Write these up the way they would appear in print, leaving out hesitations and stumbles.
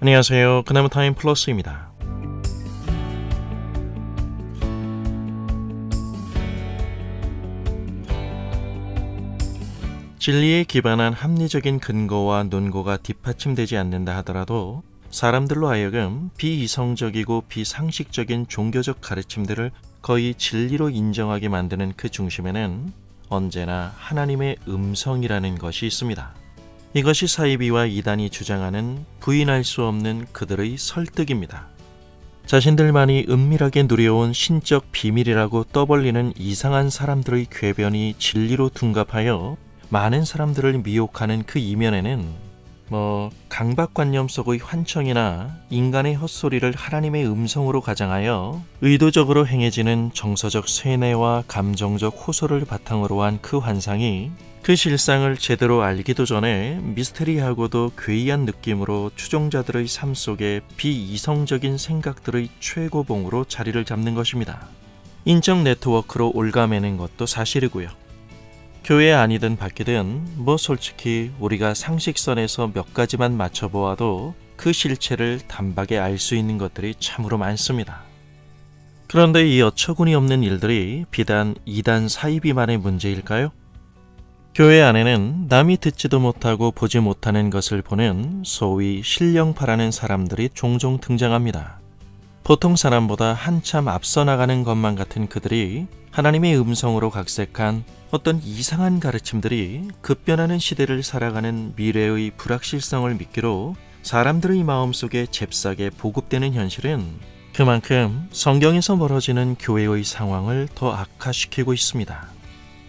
안녕하세요. 그나마 타임 플러스입니다. 진리에 기반한 합리적인 근거와 논거가 뒷받침되지 않는다 하더라도 사람들로 하여금 비이성적이고 비상식적인 종교적 가르침들을 거의 진리로 인정하게 만드는 그 중심에는 언제나 하나님의 음성이라는 것이 있습니다. 이것이 사이비와 이단이 주장하는 부인할 수 없는 그들의 설득입니다. 자신들만이 은밀하게 누려온 신적 비밀이라고 떠벌리는 이상한 사람들의 궤변이 진리로 둔갑하여 많은 사람들을 미혹하는 그 이면에는 강박관념 속의 환청이나 인간의 헛소리를 하나님의 음성으로 가장하여 의도적으로 행해지는 정서적 세뇌와 감정적 호소를 바탕으로 한 그 환상이 그 실상을 제대로 알기도 전에 미스테리하고도 괴이한 느낌으로 추종자들의 삶 속에 비이성적인 생각들의 최고봉으로 자리를 잡는 것입니다. 인적 네트워크로 올가매는 것도 사실이고요. 교회 아니든 밖이든 솔직히 우리가 상식선에서 몇 가지만 맞춰보아도 그 실체를 단박에 알 수 있는 것들이 참으로 많습니다. 그런데 이 어처구니 없는 일들이 비단 이단 사이비만의 문제일까요? 교회 안에는 남이 듣지도 못하고 보지 못하는 것을 보는 소위 신령파라는 사람들이 종종 등장합니다. 보통 사람보다 한참 앞서 나가는 것만 같은 그들이 하나님의 음성으로 각색한 어떤 이상한 가르침들이 급변하는 시대를 살아가는 미래의 불확실성을 미끼로 사람들의 마음속에 잽싸게 보급되는 현실은 그만큼 성경에서 멀어지는 교회의 상황을 더 악화시키고 있습니다.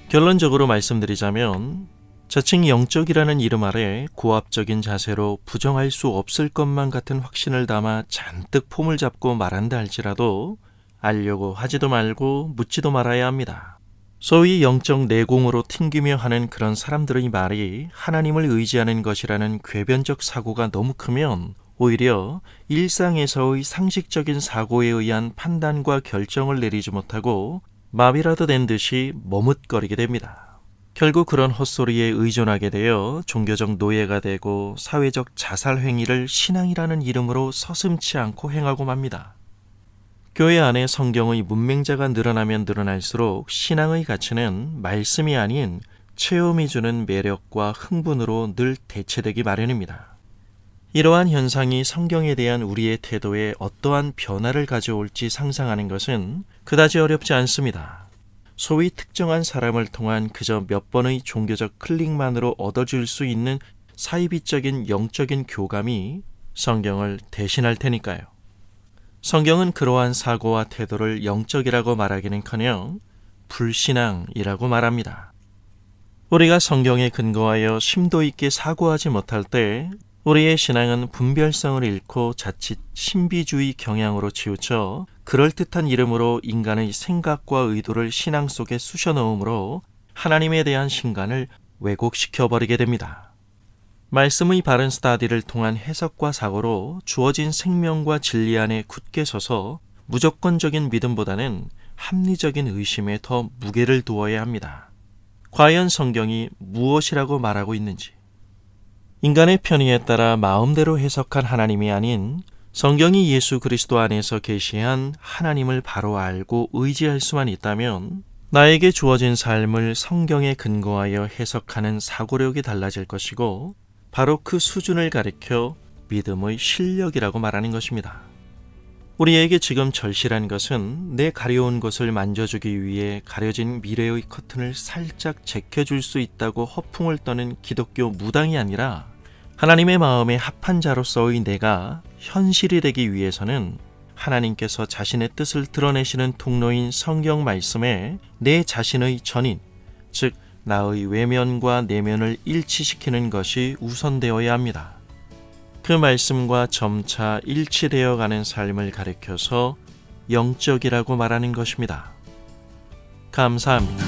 결론적으로 말씀드리자면 자칭 영적이라는 이름 아래 고압적인 자세로 부정할 수 없을 것만 같은 확신을 담아 잔뜩 폼을 잡고 말한다 할지라도 알려고 하지도 말고 묻지도 말아야 합니다. 소위 영적 내공으로 튕기며 하는 그런 사람들의 말이 하나님을 의지하는 것이라는 궤변적 사고가 너무 크면 오히려 일상에서의 상식적인 사고에 의한 판단과 결정을 내리지 못하고 마비라도 된 듯이 머뭇거리게 됩니다. 결국 그런 헛소리에 의존하게 되어 종교적 노예가 되고 사회적 자살 행위를 신앙이라는 이름으로 서슴지 않고 행하고 맙니다. 교회 안에 성경의 문맹자가 늘어나면 늘어날수록 신앙의 가치는 말씀이 아닌 체험이 주는 매력과 흥분으로 늘 대체되기 마련입니다. 이러한 현상이 성경에 대한 우리의 태도에 어떠한 변화를 가져올지 상상하는 것은 그다지 어렵지 않습니다. 소위 특정한 사람을 통한 그저 몇 번의 종교적 클릭만으로 얻어질 수 있는 사이비적인 영적인 교감이 성경을 대신할 테니까요. 성경은 그러한 사고와 태도를 영적이라고 말하기는커녕 불신앙이라고 말합니다. 우리가 성경에 근거하여 심도 있게 사고하지 못할 때 우리의 신앙은 분별성을 잃고 자칫 신비주의 경향으로 치우쳐 그럴듯한 이름으로 인간의 생각과 의도를 신앙 속에 쑤셔 넣으므로 하나님에 대한 신간을 왜곡시켜버리게 됩니다. 말씀의 바른 스타디를 통한 해석과 사고로 주어진 생명과 진리 안에 굳게 서서 무조건적인 믿음보다는 합리적인 의심에 더 무게를 두어야 합니다. 과연 성경이 무엇이라고 말하고 있는지, 인간의 편의에 따라 마음대로 해석한 하나님이 아닌 성경이 예수 그리스도 안에서 계시한 하나님을 바로 알고 의지할 수만 있다면 나에게 주어진 삶을 성경에 근거하여 해석하는 사고력이 달라질 것이고 바로 그 수준을 가리켜 믿음의 실력이라고 말하는 것입니다. 우리에게 지금 절실한 것은 내 가려운 것을 만져주기 위해 가려진 미래의 커튼을 살짝 제껴줄 수 있다고 허풍을 떠는 기독교 무당이 아니라 하나님의 마음에 합한 자로서의 내가 현실이 되기 위해서는 하나님께서 자신의 뜻을 드러내시는 통로인 성경 말씀에 내 자신의 전인, 즉 나의 외면과 내면을 일치시키는 것이 우선되어야 합니다. 그 말씀과 점차 일치되어 가는 삶을 가리켜서 영적이라고 말하는 것입니다. 감사합니다.